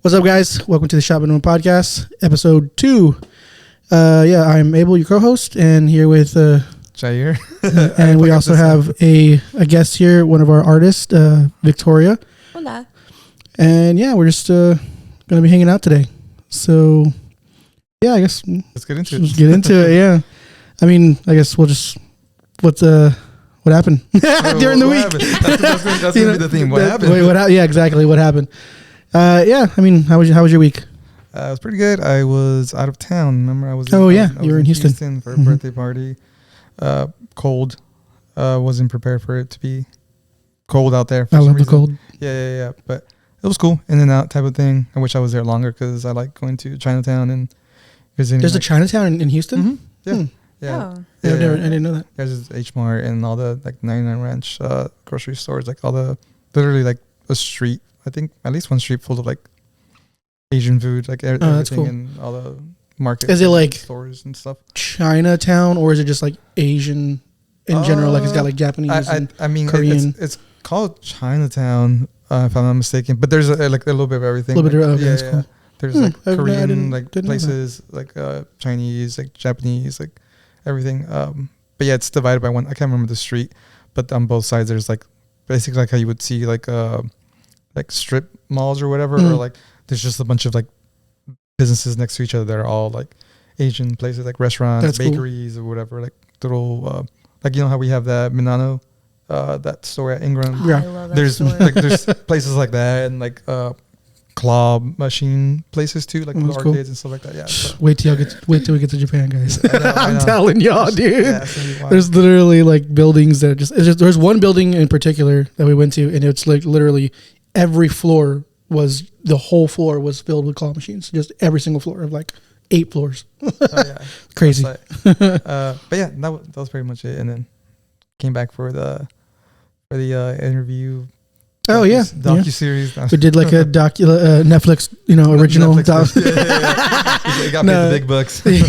What's up, guys? Welcome to the Shop and Room Podcast, episode 2. I'm Abel, your co-host, and here with Jair. and we also have a guest here, one of our artists, Victoria. Hola. And we're just gonna be hanging out today. So I guess let's get into it. Let's get into it. Yeah, I mean, I guess we'll just what happened during the week? That's gonna be the theme. What happened? Yeah, exactly. What happened? I mean, how was your week? It was pretty good. I was out of town. Remember, I was. You were in Houston for a birthday party. Cold. Wasn't prepared for it to be cold out there. I love the cold. Yeah. But it was cool, in and out type of thing. I wish I was there longer because I like going to Chinatown and visiting. There's a Chinatown in Houston. Mm-hmm. Yeah. Oh. I didn't know that. There's H Mart and all the 99 Ranch grocery stores, like all the literally like a street. I think at least one street full of like Asian food, like everything cool. And all the markets. Is it like stores and stuff? Chinatown, or is it just like Asian in general? Like it's got like Japanese I mean, Korean. It's called Chinatown, if I'm not mistaken. But there's like a little bit of everything. A little bit of that's cool. There's like Korean didn't places, like Chinese, like Japanese, like everything. But yeah, it's divided by one. I can't remember the street, but on both sides there's like basically like how you would see like strip malls or whatever, or like there's just a bunch of like businesses next to each other that are all like Asian places, like restaurants, that's bakeries cool. Or whatever, like little like you know how we have that Minano, that store at Ingram. I love that there's store. like there's places like that, and like claw machine places too, like little arcades and stuff like that. Yeah. So. Wait till we get to Japan, guys. I know. I'm telling y'all, dude. Yeah, there's literally like buildings that there's one building in particular that we went to, and it's like literally every floor the whole floor was filled with claw machines. Just every single floor of like 8 floors. Crazy. But yeah, that was pretty much it. And then came back for the interview. Oh yeah, docu-series. We did like a Netflix, original. Netflix you got paid the big bucks. We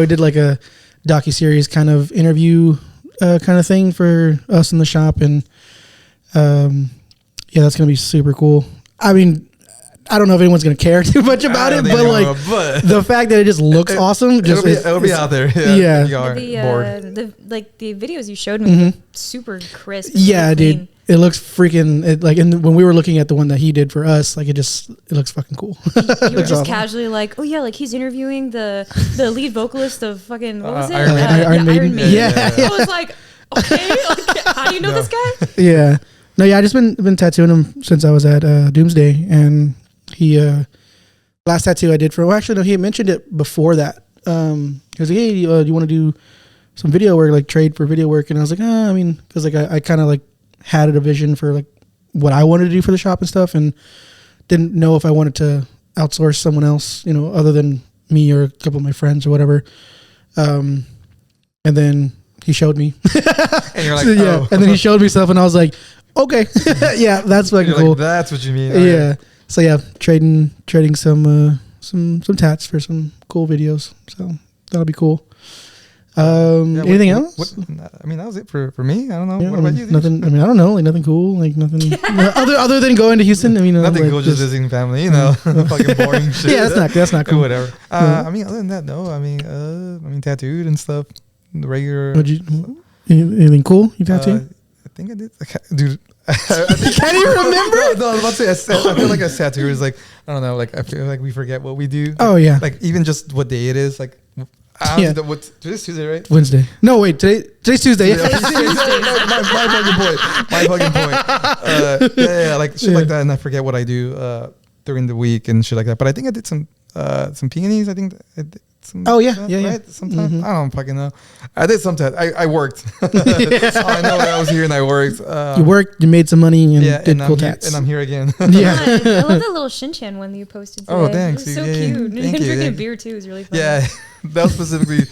did like a docu-series kind of interview kind of thing for us in the shop, and that's gonna be super cool. I mean, I don't know if anyone's gonna care too much about it, but like the fact that it just looks awesome, it'll be out there. Yeah. The videos you showed me, super crisp. Yeah, really dude. It looks freaking and when we were looking at the one that he did for us, like it looks fucking cool. You were just awesome. Casually like, oh yeah, like he's interviewing the lead vocalist of fucking what was it? Iron Maiden. Yeah. I was like, okay, how do you know this guy? Yeah. No, I just been tattooing him since I was at Doomsday, and he last tattoo I did he mentioned it before that. He was like, hey, do you want to do some video work, like trade for video work? And I was like, I mean, because like I kind of like had a vision for like what I wanted to do for the shop and stuff, and didn't know if I wanted to outsource someone else, other than me or a couple of my friends or whatever. And then he showed me, and you're like, oh. And then he showed me stuff, and I was like, okay, yeah, that's fucking cool. Like, that's what you mean. Yeah. Right. So yeah, trading some tats for some cool videos. So that'll be cool. Anything else? I mean, that was it for me. I don't know. What about you? Nothing. I mean, I don't know. Like nothing cool. Like nothing other than going to Houston. I mean, nothing cool. Just visiting family. Fucking boring shit. Yeah, that's not cool. Whatever. I mean, other than that, no. I mean, tattooed and stuff. The regular. Anything cool you tattooed? I think I did. Dude. Can't even remember? No, I was about to say, I feel like a tattoo is like, I don't know, like I feel like we forget what we do. Oh yeah. Like even just what day it is, like today's Tuesday, right? Wednesday. No, wait, today's Tuesday. My fucking point. Like shit like that, and I forget what I do during the week and shit like that. But I think I did some peonies. I think I did some. Oh yeah. Right? Sometimes I don't fucking know. I did some I worked. So I know I was here and I worked. You worked. You made some money and did cool tats. And I'm here again. Yeah. I love that little Shinchan one that you posted today. Oh, thanks. It was so cute. And drinking beer too is really fun. Yeah. That was specifically,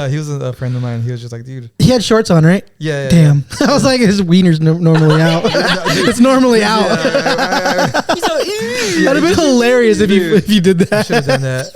he was a friend of mine. He was just like, dude. He had shorts on, right? Yeah. Damn. I was like, his wiener's normally out. It's normally out. That'd have been hilarious if you did that. Should have done that.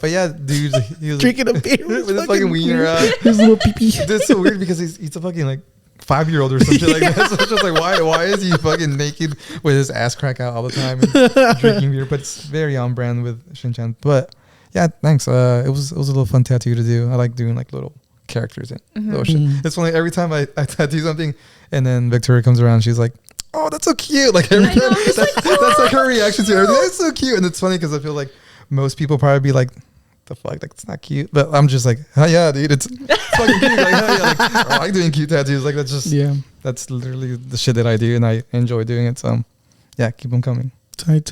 But yeah, dude, he was drinking a beer with his fucking wiener out. His little pee-pee. It's so weird because he's a fucking like 5-year-old or something like that. So it's just like, why is he fucking naked with his ass crack out all the time and drinking beer? But it's very on brand with Shin-chan. But yeah, thanks. It was a little fun tattoo to do. I like doing like little characters and little shit. It's funny every time I tattoo something, and then Victoria comes around, she's like, "Oh, that's so cute!" Like every time, that's like her reaction to everything. That's so cute, and it's funny because I feel like most people probably be like, "The fuck, like it's not cute," but I'm just like, "Oh yeah, dude, it's fucking cute." Like, hell yeah, like I like doing cute tattoos. Like that's just that's literally the shit that I do, and I enjoy doing it. So yeah, keep them coming. Tight.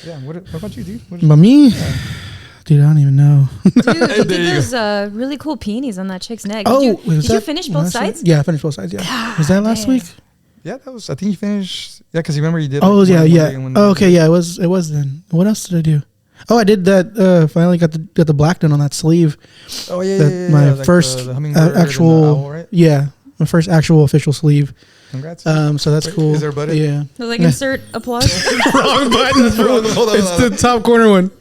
Yeah. What about you, dude? But me. Yeah. Dude, I don't even know. Dude, you did those really cool peonies on that chick's neck. Did you finish both sides? Yeah, I finished both sides. Yeah. Was that last week? Yeah, that was. I think you finished. Yeah, because you remember you did. Oh yeah. Oh, okay, yeah. It was then. What else did I do? Oh, I did that. Finally got the black done on that sleeve. Oh yeah. My like first the actual. Owl, right? Yeah, my first actual official sleeve. Congrats. So that's cool. Is there a button? Yeah. So like insert applause. Wrong button. It's the top corner one.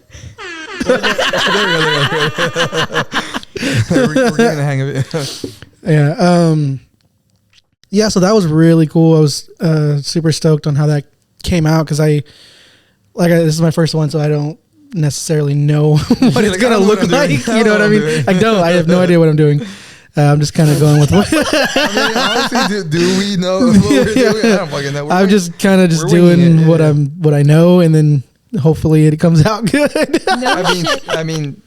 There we go. We're getting the hang of it. Yeah. Yeah. So that was really cool. I was super stoked on how that came out because this is my first one, so I don't necessarily know what it's gonna look like. You know what I mean? I have no idea what I'm doing. I'm just kind of going with what. I mean, honestly, do we know what we're doing? I don't fucking know. I'm just kind of just doing what I know, and then hopefully it comes out good. I mean,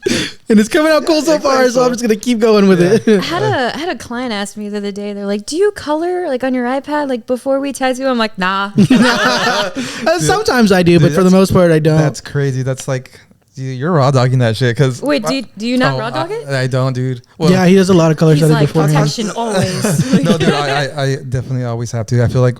and it's coming out cool so far, so I'm just gonna keep going with it. I had a client ask me the other day. They're like, "Do you color like on your iPad like before we tattoo?" I'm like, "Nah." Sometimes I do, but for the most part, I don't. That's crazy. That's like. You're raw dogging that shit. Cause wait, do you not raw dog it? I don't, dude. Well, yeah, he does a lot of color study like, beforehand. Protection always. No, dude, I definitely always have to. I feel like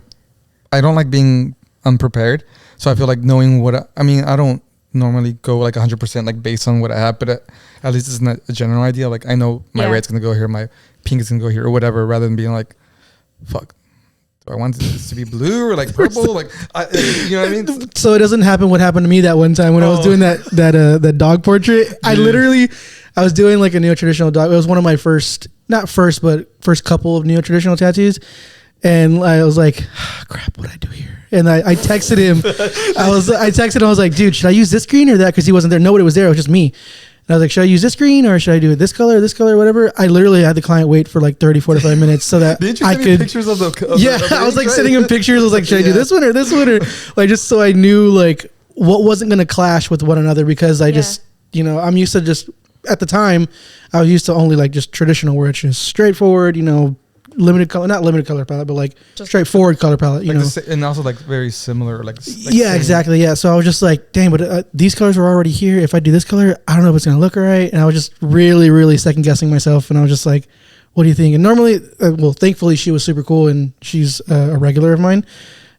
I don't like being unprepared. So I feel like knowing what I mean, I don't normally go like 100% like based on what I have, but at least it's not a general idea. Like I know my red's gonna go here, my pink is gonna go here, or whatever, rather than being like, fuck. I want this to be blue or like purple, like you know what I mean. So it doesn't happen. What happened to me that one time when I was doing that dog portrait? Dude. I was doing like a neo-traditional dog. It was one of my first couple of neo-traditional tattoos, and I was like, crap, what do I do here? And I texted him. I was like, dude, should I use this green or that? Because he wasn't there. Nobody was there. It was just me. And I was like, should I use this green or should I do it this color, whatever? I literally had the client wait for like 30, 45 minutes so that I could. Pictures of the I was like sending him pictures. I was like, should I do this one or this one? Or like, just so I knew like what wasn't going to clash with one another because I just, I'm used to just, at the time, I was used to only like just traditional where it's just straightforward, limited color, not limited color palette, but like just straightforward color palette, and also like very similar, like yeah, exactly, yeah. So I was just like, dang, but these colors were already here. If I do this color, I don't know if it's gonna look right. And I was just really, really second guessing myself. And I was just like, what do you think? And normally, thankfully, she was super cool, and she's a regular of mine.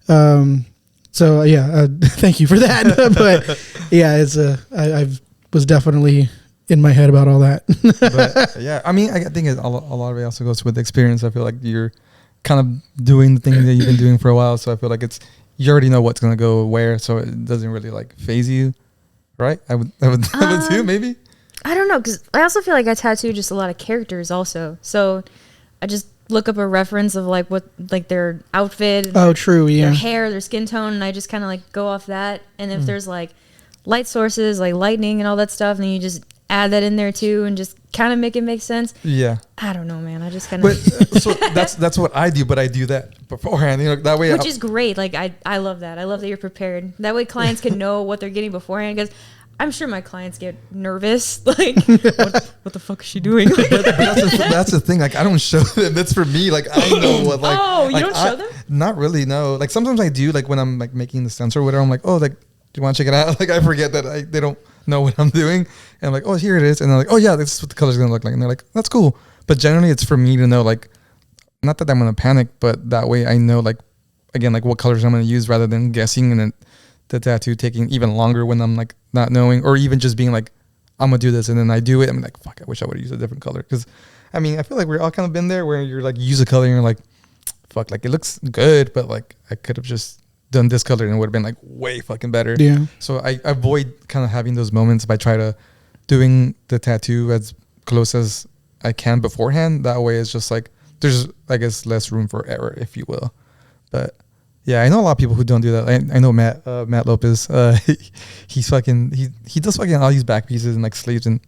So yeah, thank you for that. But yeah, it's I was definitely in my head about all that. But yeah, I mean, I think a lot of it also goes with experience. I feel like you're kind of doing the thing that you've been doing for a while, so I feel like you already know what's gonna go where, so it doesn't really like phase you, right? I would too, maybe. I don't know, because I also feel like I tattoo just a lot of characters also, so I just look up a reference of like what like their outfit. True, yeah. Their hair, their skin tone, and I just kind of like go off that. And if there's like light sources like lightning and all that stuff, then you just add that in there too and just kind of make it make sense. Yeah. I don't know, man. I just kind of. So that's what I do, but I do that beforehand. That way. Which is great. Like I love that. I love that you're prepared. That way clients can know what they're getting beforehand, because I'm sure my clients get nervous. Like, what the fuck is she doing? But that's the thing. Like, I don't show them. That's for me. Like, I know what. Like, oh, you don't show them? Not really. No. Like sometimes I do. Like when I'm like making the stencil or whatever. I'm like, oh, like, do you want to check it out? Like I forget that they don't know what I'm doing, and I'm like, oh, here it is, and they're like, oh yeah, this is what the color's gonna look like, and they're like, that's cool. But generally, it's for me to know, like, not that I'm gonna panic, but that way I know, like, again, like what colors I'm gonna use rather than guessing, and then the tattoo taking even longer when I'm like not knowing, or even just being like, I'm gonna do this, and then I do it. I'm like, fuck, I wish I would have used a different color, because I mean, I feel like we're all kind of been there where you're like, you use a color and you're like, fuck, like it looks good, but like I could have just done this color and it would have been like way fucking better. Yeah. So I avoid kind of having those moments by try to doing the tattoo as close as I can beforehand. That way it's just like there's I guess less room for error, if you will. But yeah, I know a lot of people who don't do that. I know Matt Lopez. He does fucking all these back pieces and like sleeves and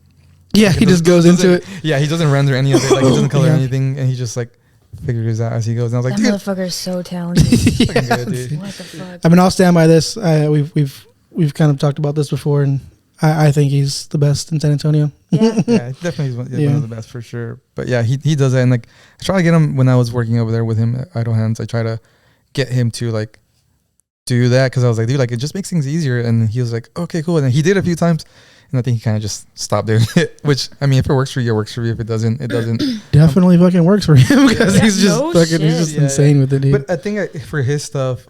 he just goes into it. Yeah, he doesn't render any of it. Like he doesn't color anything, and he just like figures out as he goes. And I was like, that dude, motherfucker is so talented. fucking good, dude. What the fuck? I mean, I'll stand by this. We've kind of talked about this before, and I think he's the best in San Antonio. Yeah, Yeah, definitely he's one of the best for sure. But yeah, he does that, and like I try to get him when I was working over there with him at Idle Hands. I try to get him to like do that because I was like, dude, like it just makes things easier. And he was like, okay, cool. And then he did a few times, and I think he kind of just stopped doing it. Which I mean, if it works for you, it works for you. If it doesn't, it doesn't. Definitely fucking works for him because he's just he's just insane with it. Dude. But I think for his stuff,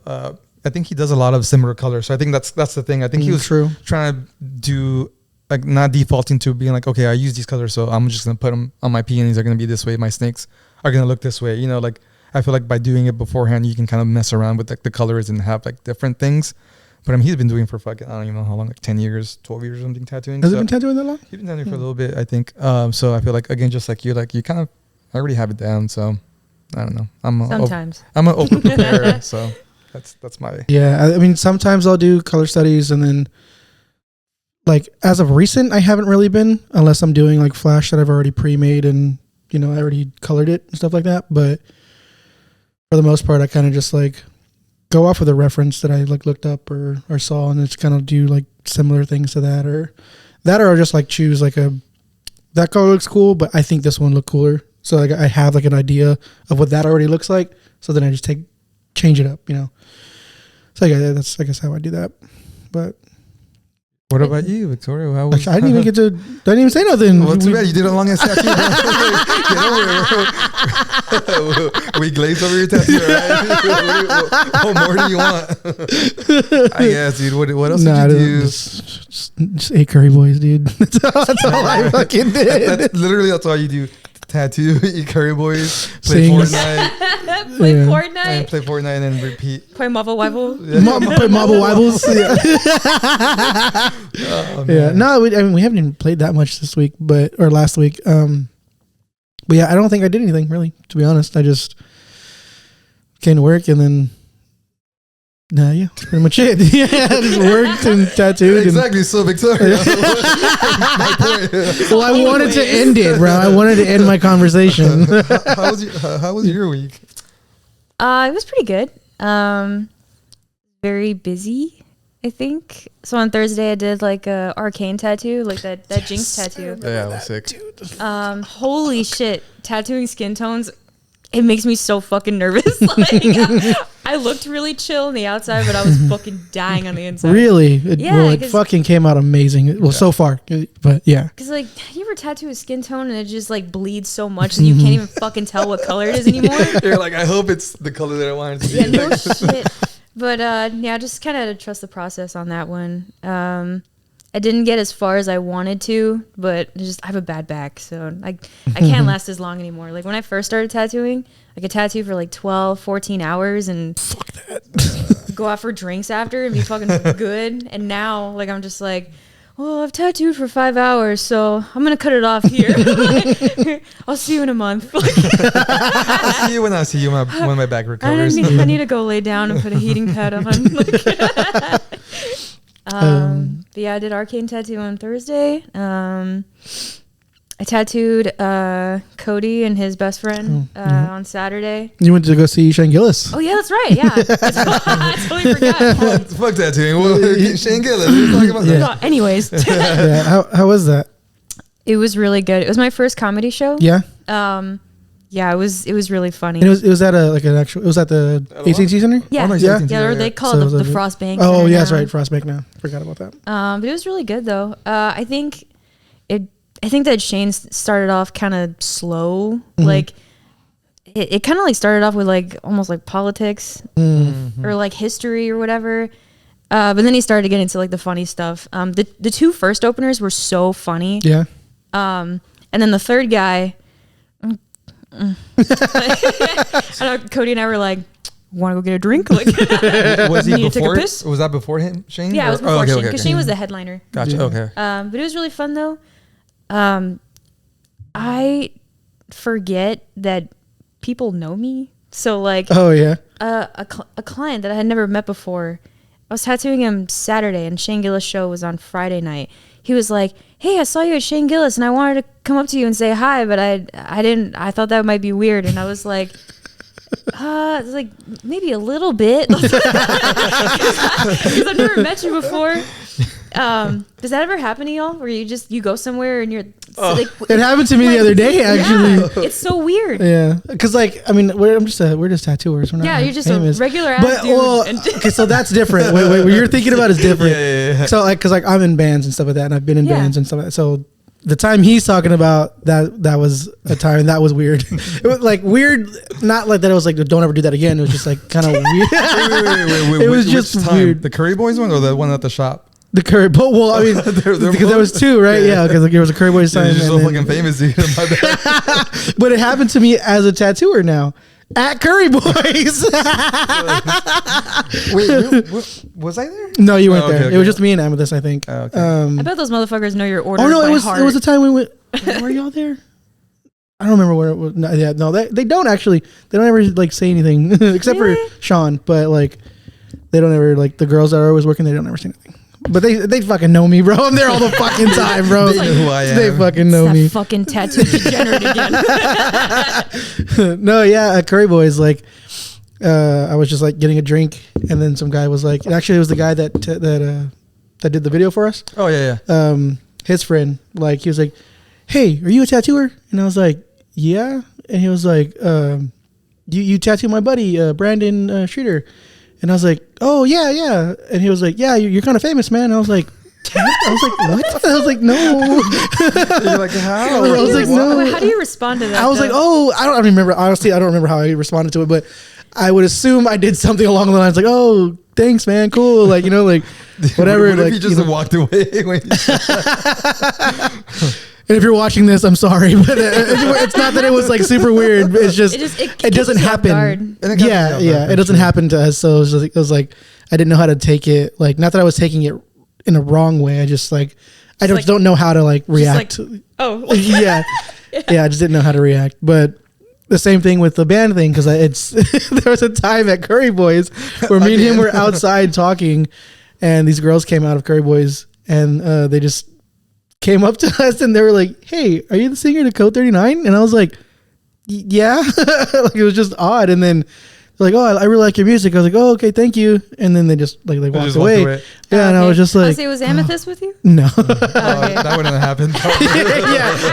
I think he does a lot of similar colors. So I think that's the thing. I think he was trying to do like not defaulting to being like, okay, I use these colors, so I'm just gonna put them on my peonies are gonna be this way, my snakes are gonna look this way. You know, like I feel like by doing it beforehand, you can kind of mess around with like the colors and have like different things. But I mean, he's been doing for fucking, I don't even know how long, like 10 years, 12 years or something tattooing. Has he been tattooing that long? He's been tattooing for a little bit, I think. So I feel like, again, just like you kind of, I already have it down. So I don't know. I'm an over preparer. So that's my. Yeah. I mean, sometimes I'll do color studies and then like as of recent, I haven't really been unless I'm doing like flash that I've already pre-made and, you know, I already colored it and stuff like that. But for the most part, I kind of just like go off with a reference that I like looked up or saw and just kind of do like similar things to that or I'll just like choose like that color looks cool, but I think this one look cooler. So like I have like an idea of what that already looks like. So then I just change it up, you know? So yeah, that's I guess how I do that. But what about you, Victoria? How was, I didn't even say nothing. Well, too bad you did a long ass tattoo. We glazed over your tattoo, right? What more do you want? I guess, dude. What else did you do? Just ate curry boys, dude. That's all I fucking did. That's all you do. Tattoo, eat curry boys, play Fortnite. Play Fortnite and then repeat. Play Marvel Wibble. Play Marvel Wibbles. Yeah. No, we haven't even played that much this week, or last week. But yeah, I don't think I did anything really, to be honest. I just came to work and then yeah, that's pretty much it. Yeah, I just worked and tattooed. Exactly. So Victoria. My point. Well, I wanted to end it, bro. I wanted to end my conversation. How was your week? It was pretty good. Very busy, I think. So on Thursday I did like a arcane tattoo, like that Jinx tattoo. Yeah, it was sick. Holy shit, tattooing skin tones. It makes me so fucking nervous. Like, I looked really chill on the outside, but I was fucking dying on the inside. Really? It fucking came out amazing. Well, so far, but yeah. Because like, you ever tattoo a skin tone and it just like bleeds so much that you can't even fucking tell what color it is anymore? You're like, I hope it's the color that I wanted to be. Yeah, no shit. But yeah, just kind of had to trust the process on that one. I didn't get as far as I wanted to, but I have a bad back, so I can't last as long anymore. Like when I first started tattooing, I could tattoo for like 12, 14 hours and go out for drinks after and be fucking good. And now, like I'm just like, well, I've tattooed for 5 hours, so I'm gonna cut it off here. I'll see you in a month. I'll see you when I see you when my back recovers. I need to go lay down and put a heating pad on. But yeah, I did arcane tattoo on Thursday. I tattooed Cody and his best friend on Saturday. You went to go see Shane Gillis. Oh yeah, that's right. Yeah, I totally forgot. Fuck tattooing. Well, Shane Gillis. We were talking about that. No, anyways, yeah. How was that? It was really good. It was my first comedy show. Yeah. Yeah, it was really funny. And it was at the AT&T Center? Yeah. Oh, nice. Yeah, or they call it the Frost Bank. Oh, yeah, that's right. Frost Bank now. Forgot about that. But it was really good though. I think that Shane started off kind of slow. Mm-hmm. Like it kind of like started off with like almost like politics or like history or whatever. But then he started to get into like the funny stuff. The two first openers were so funny. Yeah. And then the third guy, I know Cody and I were like, want to go get a drink? Like, was he before? Was that before him, Shane? Yeah, it was before Shane because Shane was the headliner. Gotcha. Yeah. Okay. But it was really fun though. I forget that people know me. So like, oh yeah, a client that I had never met before, I was tattooing him Saturday, and Shane Gillis' show was on Friday night. He was like, "Hey, I saw you at Shane Gillis, and I wanted to come up to you and say hi, but I didn't. I thought that might be weird." And I was like, it's like maybe a little bit, because I've never met you before. Does that ever happen to y'all, where you go somewhere and you're like, it happened to me the other day actually. Yeah, it's so weird. Yeah, because like I mean we're just tattooers. We're not you're just famous. a regular ass dude. Okay, so that's different. Wait, what you're thinking about is different. Yeah. So like, because like I'm in bands and stuff like that, and I've been in bands and stuff like that. So the time he's talking about, that was a time that was weird. It was like weird, not like that. It was like don't ever do that again. It was just like kind of weird. Wait. It was just weird. The Curry Boys one or the one at the shop? The Curry, but well, I mean, because there was two, right? Yeah, because like, there was a Curry Boys time. You're so fucking famous, dude. But it happened to me as a tattooer now at Curry Boys. Wait, was I there? No, you weren't okay, there. okay. It was just me and Amethyst, I think. Oh, okay. I bet those motherfuckers know your order. Oh no, by it was heart. it was the time we went. Were y'all there? I don't remember where it was. No, they don't actually. They don't ever like say anything except for Sean. But like, they don't ever like the girls that are always working. They don't ever say anything. But they fucking know me, bro. I'm there all the fucking time, bro. They know who I am. They fucking know that me. Fucking tattoo degenerate again. No, yeah, at Curry Boys, like, I was just like getting a drink, and then some guy was like, actually, it was the guy that did the video for us. Oh yeah. His friend, like, he was like, "Hey, are you a tattooer?" And I was like, "Yeah." And he was like, "You tattoo my buddy, Brandon Streeter." And I was like, "Oh yeah." And he was like, "Yeah, you're kind of famous, man." And I was like, "What?" I was like, "No." You're like, how? I was like, "No." How do you respond to that? I was like, "Oh, I don't remember." Honestly, I don't remember how I responded to it, but I would assume I did something along the lines like, "Oh, thanks, man, cool." Like, like whatever. What like, if you just walked away? And if you're watching this, I'm sorry, but it's not that it was like super weird. It's just it doesn't happen. Yeah, it doesn't happen to us. So it was like I didn't know how to take it. Like, not that I was taking it in a wrong way. I just like I don't know how to like react. Oh, yeah. I just didn't know how to react. But the same thing with the band thing, because it's there was a time at Curry Boys where me and him were outside talking, and these girls came out of Curry Boys, and they just came up to us and they were like, "Hey, are you the singer to Code 39?" And I was like, "Yeah." Like, it was just odd. And then they're like, "Oh, I really like your music." I was like, "Oh, okay, thank you." And then they just like walked away. Yeah, and I was just like, "Oh, was Amethyst with you?" No. That wouldn't have happened.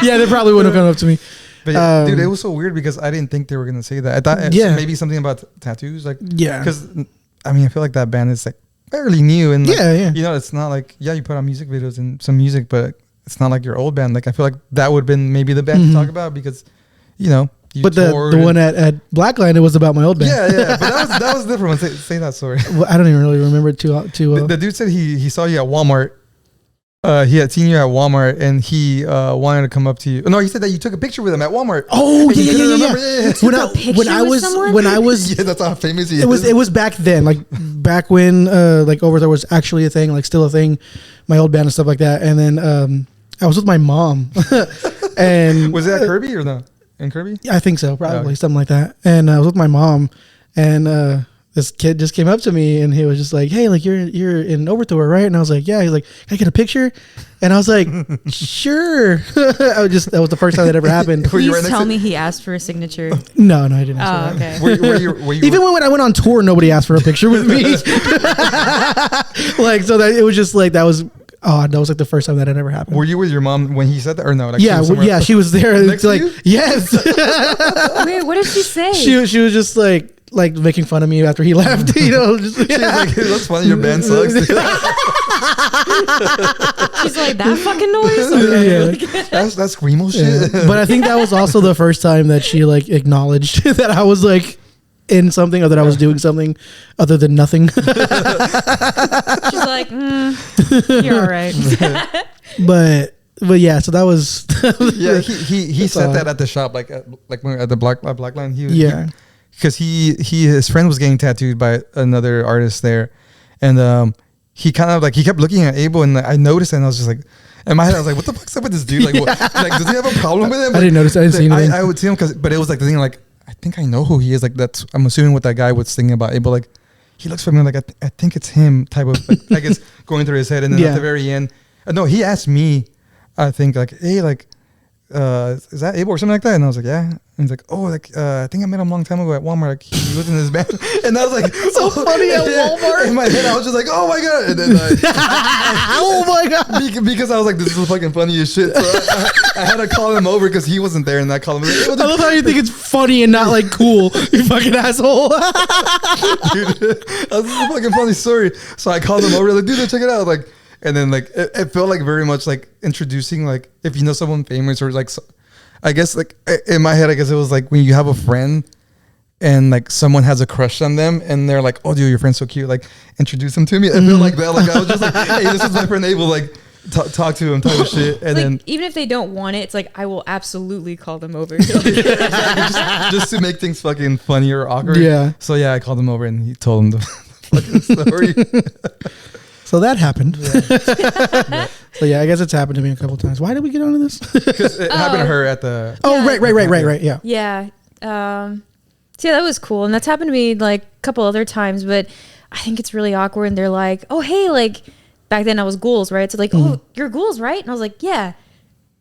yeah, they probably wouldn't have come up to me. But yeah, dude, it was so weird because I didn't think they were gonna say that. I thought maybe something about tattoos, like because I mean I feel like that band is like fairly new and like, you know, it's not like you put on music videos and some music, but it's not like your old band. Like I feel like that would have been maybe the band to talk about because but the one at Blackline, it was about my old band. Yeah, but that was different. Say that story. Well, I don't even really remember too well. The dude said he saw you at Walmart. He had seen you at Walmart and he wanted to come up to you. No, he said that you took a picture with him at Walmart. Oh, yeah. When I was yeah, that's how famous he is. It was back then, like back when like Over There was actually a thing, like still a thing, my old band and stuff like that. And then I was with my mom. And was it at Kirby or no? In Kirby? I think so, probably something like that. And I was with my mom, and this kid just came up to me and he was just like, "Hey, like you're in Overthrow, right?" And I was like, "Yeah." He's like, "Can I get a picture?" And I was like, "Sure." That was the first time that ever happened. Please tell me he asked for a signature. No, I didn't ask for that. Okay. Were you Even when I went on tour, nobody asked for a picture with me. Like, so that it was just like that was odd. That was like the first time that had ever happened. Were you with your mom when he said that or no? Like she was there. Next like, to you? yes. Wait, what did she say? She was just like making fun of me after he left. She was like, "That's funny. Your band sucks." She's like, "That fucking noise." Okay. Yeah. That's screamo shit. But I think that was also the first time that she like acknowledged that I was like in something, or that I was doing something other than nothing. She's like, "You're all right." But yeah, so that was yeah. He said that at the shop, like when at the Blackline. Because his friend was getting tattooed by another artist there, and he kind of like he kept looking at Abel, and I noticed it, and I was just like, in my head I was like, "What the fuck's up with this dude? Like, what, like does he have a problem with him?" I didn't notice. I didn't see anything. I would see him but it was like the thing, like I think I know who he is. Like that's I'm assuming what that guy was thinking about it, but like he looks familiar. Like I think it's him type of like, I guess going through his head. And then at the very end, no, he asked me, I think like, hey, like, is that Abel or something like that? And I was like, yeah. And he's like, oh, like I think I met him a long time ago at Walmart. Like he was in his band, and I was like, so funny at Walmart. In my head, I was just like, oh my god, and then oh my god, because I was like, this is fucking funny as shit. So I had to call him over because he wasn't there, and I called him. Like, I love how you think it's funny and not like cool. You fucking asshole. Dude, this is a fucking funny story. So I called him over, like, dude, check it out, like. And then like it felt like very much like introducing, like if you know someone famous or like I guess like in my head I guess it was like when you have a friend and like someone has a crush on them and they're like, oh dude, your friend's so cute, like introduce them to me. It felt like that. Like I was just like, hey, this is my friend Abel, like talk to him type of shit. And like, then even if they don't want it, it's like I will absolutely call them over. just to make things fucking funny or awkward. Yeah. So yeah, I called him over and he told him the fucking story. So that happened. Yeah. So yeah, I guess it's happened to me a couple times. Why did we get onto this? Because it happened to her at the. Oh, right. Yeah. Yeah. So yeah, that was cool, and that's happened to me like a couple other times. But I think it's really awkward. And they're like, "Oh, hey, like back then I was Ghouls, right? So like, oh, you're Ghouls, right?" And I was like, "Yeah." And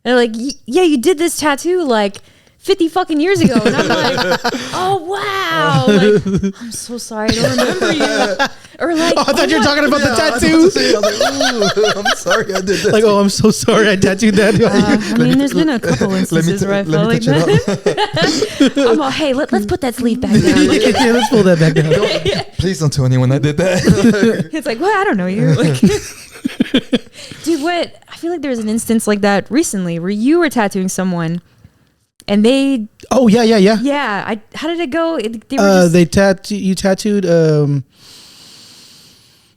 they're like, "Yeah, you did this tattoo like 50 fucking years ago." And I'm like, "Oh wow, like I'm so sorry, I don't remember you." Or like, oh, I thought you were talking about the tattoo. I was like, I'm sorry, I did that. Like, oh, I'm so sorry, I tattooed that. I mean, there's been a couple instances where I felt like that. I'm all, hey, let's put that sleeve back down. Yeah, let's pull that back down. Please don't tell anyone I did that. It's like, well, I don't know you. Like, dude, what? I feel like there was an instance like that recently where you were tattooing someone. And they. Oh yeah. Yeah. How did it go? They tattooed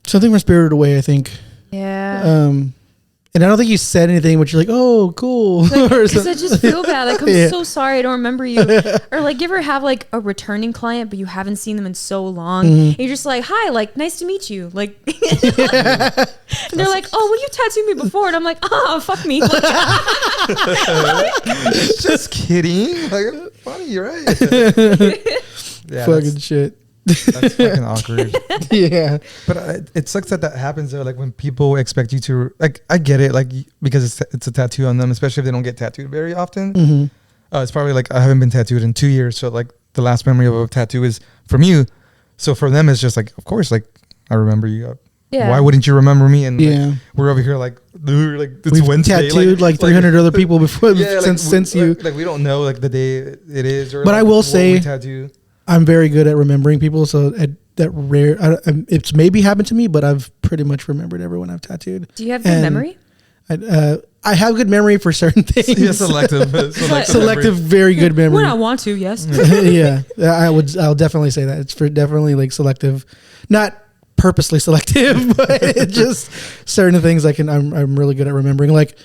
something from Spirited Away, I think. Yeah. And I don't think you said anything, but you're like, oh, cool. Because I just feel bad. Like, I'm so sorry, I don't remember you. Or like, you ever have like a returning client, but you haven't seen them in so long, and you're just like, hi, like, nice to meet you. Like, and they're like, oh, well, you tattooed me before, and I'm like, oh, fuck me. Like, just kidding. Like, funny, you're right. Yeah, fucking shit. That's fucking awkward. Yeah, but it sucks that happens though. Like when people expect you to, like, I get it, like because it's a tattoo on them, especially if they don't get tattooed very often. It's probably like I haven't been tattooed in 2 years, so like the last memory of a tattoo is from you. So for them, it's just like, of course, like I remember you. Yeah. Why wouldn't you remember me? And like, we're over here like, dude, like it's we've Wednesday. Tattooed like 300 other people before since you. Like we don't know like the day it is. Or but like, I will say, tattoo. I'm very good at remembering people, so that rare. It's maybe happened to me, but I've pretty much remembered everyone I've tattooed. Do you have good memory? I have good memory for certain things. Yeah, selective, very good memory. When I want to, yes. Yeah, I'll definitely say that it's for definitely like selective, not purposely selective, but it's just certain things I'm really good at remembering. Like,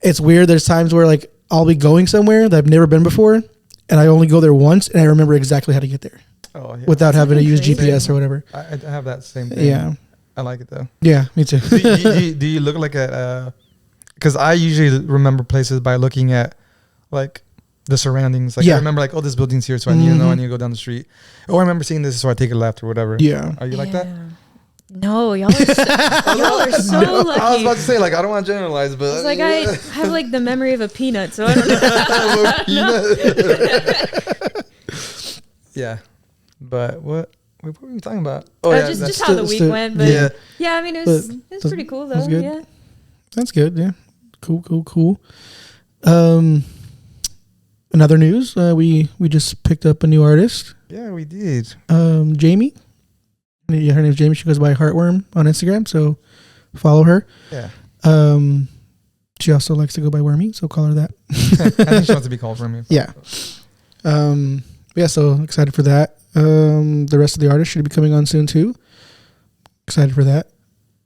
it's weird. There's times where like I'll be going somewhere that I've never been before, and I only go there once, and I remember exactly how to get there. Oh, yeah. Without having to use GPS or whatever. I have that same thing. Yeah, I like it though. Yeah, me too. do you look like a? Because I usually remember places by looking at like the surroundings. Like I remember like, oh, this building's here, so I need to know. I need to go down the street. Oh, I remember seeing this, so I take a left or whatever. Yeah. Are you like that? No, y'all are so lucky. I was about to say, like, I don't want to generalize, but it's like I have like the memory of a peanut, so I don't know. Yeah, but what were we talking about? Oh yeah, just how the week went. But yeah, I mean it was pretty cool though. Yeah, that's good. Yeah, cool. Another news. We just picked up a new artist. Yeah, we did. Jamie. Yeah, her name's Jamie. She goes by Heartworm on Instagram, so follow her. Yeah. She also likes to go by Wormy, so call her that. I think she wants to be called Wormy. Yeah. Yeah, so excited for that. The rest of the artists should be coming on soon too. Excited for that.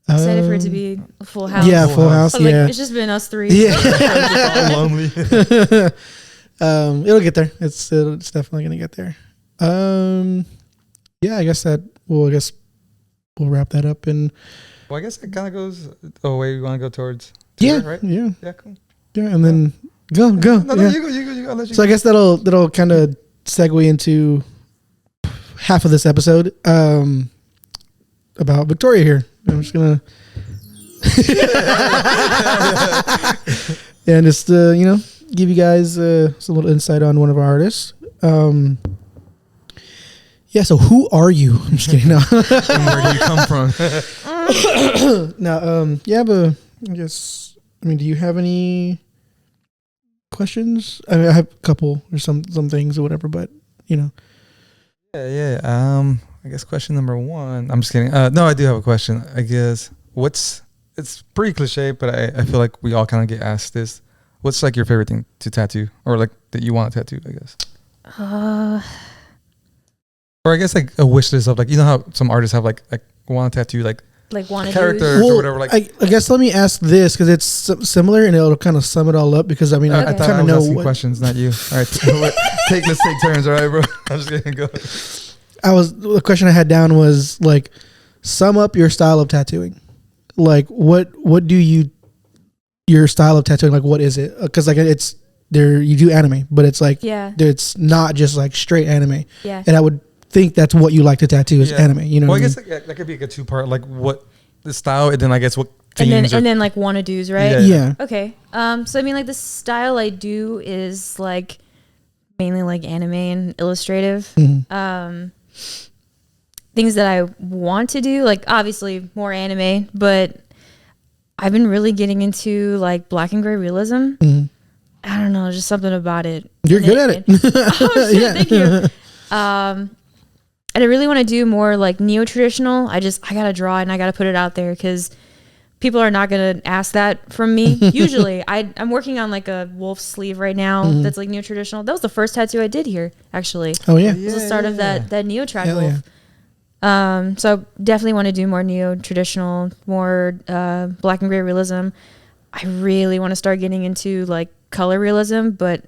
Excited for it to be a full house. Yeah, full house. Like, it's just been us three. Yeah. Lonely. It'll get there. It's definitely gonna get there. Yeah, I guess we'll wrap that up. And well, I guess it kind of goes the way we want to go towards. Yeah, right? Yeah, cool. Yeah, and then go. No, yeah. you go. I'll let you so go. I guess that'll kind of segue into half of this episode about Victoria here. I'm just gonna and just give you guys some little insight on one of our artists. Yeah, so who are you? I'm just kidding. No. And where do you come from? No, yeah, but I guess, do you have any questions? I have a couple or some things or whatever, but Yeah. I guess question number one. I'm just kidding. No, I do have a question. I guess it's pretty cliche, but I feel like we all kind of get asked this. What's like your favorite thing to tattoo, or like that you want to tattoo? I guess. Or I guess like a wish list of like, how some artists have like want to tattoo like want to characters or whatever. Like I guess let me ask this because it's similar and it'll kind of sum it all up. Because I thought I was asking questions, not you. All right, let's take turns. All right, bro. I'm just gonna go. The question I had down was like, sum up your style of tattooing. Like what do your style of tattooing, like what is it? Because like it's there, you do anime, but it's like it's not just like straight anime. Yeah, and I would think that's what you like to tattoo is anime. Well, I guess that could be like a two-part, like what the style, and then I guess what themes and then like wanna-dos, right? Yeah. Okay. So like the style I do is like mainly like anime and illustrative. Mm-hmm. Things that I want to do, like obviously more anime, but I've been really getting into like black and gray realism. Mm-hmm. I don't know, just something about it. You're good at it. Oh shit, thank you. And I really want to do more like neo-traditional. I gotta draw it and I gotta put it out there because people are not gonna ask that from me. Usually, I'm working on like a wolf sleeve right now that's like neo-traditional. That was the first tattoo I did here, actually. Oh yeah, it was the start of that neo-trad wolf. So definitely want to do more neo-traditional, more black and gray realism. I really want to start getting into like color realism, but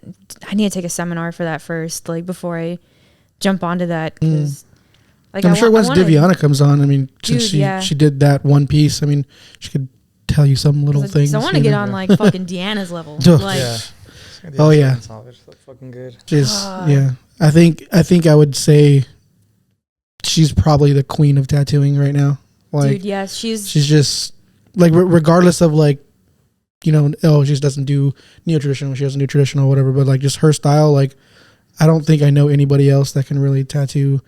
I need to take a seminar for that first, like before I jump onto that. Because I'm sure once Viviana comes on, since she did that one piece, she could tell you some little things. I want to get on like fucking Deanna's level. Oh yeah, that's fucking good. Yeah, I think I would say she's probably the queen of tattooing right now. Like, dude, yeah, she's just like regardless of like, she just doesn't do neo-traditional, she doesn't do traditional, whatever, but like just her style, like I don't think I know anybody else that can really tattoo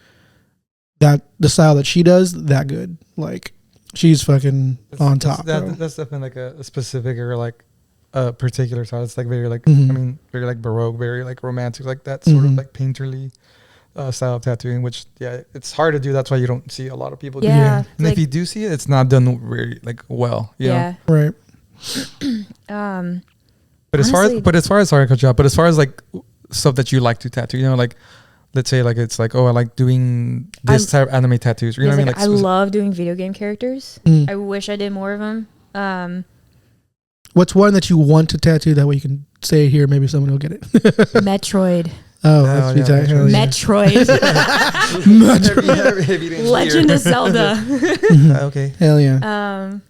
the style that she does that good. Like she's fucking on top. That's definitely like a specific or like a particular style. It's like very like very like Baroque, very like romantic, like that sort of like painterly style of tattooing, which it's hard to do. That's why you don't see a lot of people do it. And like, if you do see it, it's not done very like well. You know? Right. But as far as sorry, cut you off, but as far as like stuff that you like to tattoo, like let's say like it's like, oh, I like doing this type of anime tattoos. You know what I mean? Like I love doing video game characters. I wish I did more of them. What's one that you want to tattoo? That way you can say here, maybe someone will get it. Metroid. Oh, that's Metroid. Metroid. Legend of Zelda. Okay. Hell yeah.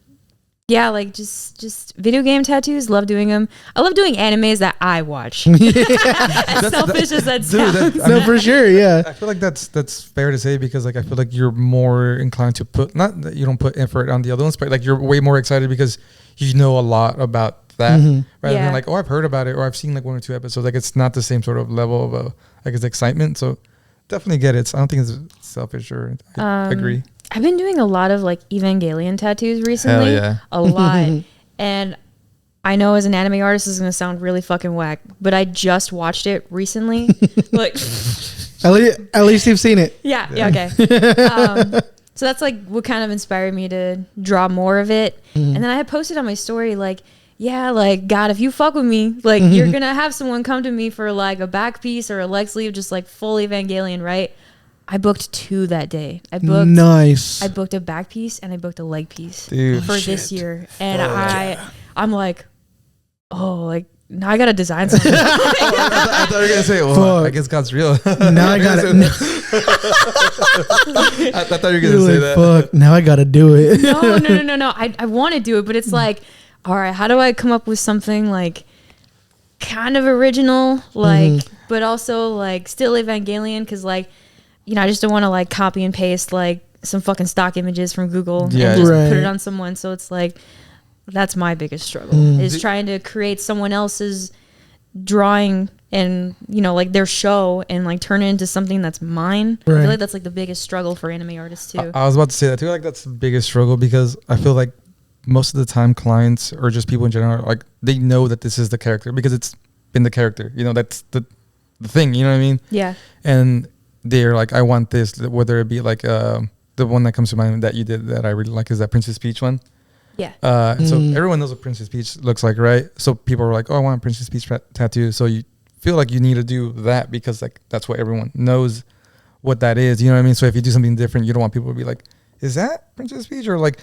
Yeah, like just video game tattoos. Love doing them. I love doing animes that I watch. As selfish as that sounds. No, for sure. Yeah. I feel like that's fair to say because like I feel like you're more inclined to put, not that you don't put effort on the other ones, but like you're way more excited because you know a lot about that rather than like, oh, I've heard about it or I've seen like 1 or 2 episodes. Like it's not the same sort of level of like it's excitement. So definitely get it. So I don't think it's selfish or I agree. I've been doing a lot of like Evangelion tattoos recently. Hell yeah. A lot. And I know as an anime artist this is going to sound really fucking whack, but I just watched it recently. Like at least you've seen it. Yeah, okay. So that's like what kind of inspired me to draw more of it. And then I had posted on my story like, yeah, like God, if you fuck with me, like you're going to have someone come to me for like a back piece or a leg sleeve, just like full Evangelion, right? I booked 2 that day. I booked a back piece and I booked a leg piece for this year. And I'm like, oh, like now I gotta design something. I thought you were gonna say, well, I guess God's real. Now I gotta. I thought you were gonna say that. Fuck, now I gotta do it. No. I want to do it, but it's like, all right, how do I come up with something like kind of original, like but also like still Evangelion because like, I just don't want to like copy and paste like some fucking stock images from Google and just put it on someone. So it's like, that's my biggest struggle is trying to create someone else's drawing and like their show and like turn it into something that's mine. I feel like that's like the biggest struggle for anime artists too. I was about to say that too. Like that's the biggest struggle because I feel like most of the time clients or just people in general, like they know that this is the character because it's been the character. That's the thing. You know what I mean? Yeah. And they're like, I want this. Whether it be like the one that comes to mind that you did that I really like is that Princess Peach one. Yeah. So everyone knows what Princess Peach looks like, right? So people are like, oh, I want a Princess Peach tattoo. So you feel like you need to do that because like that's what everyone knows what that is. You know what I mean? So if you do something different, you don't want people to be like, is that Princess Peach? Or like,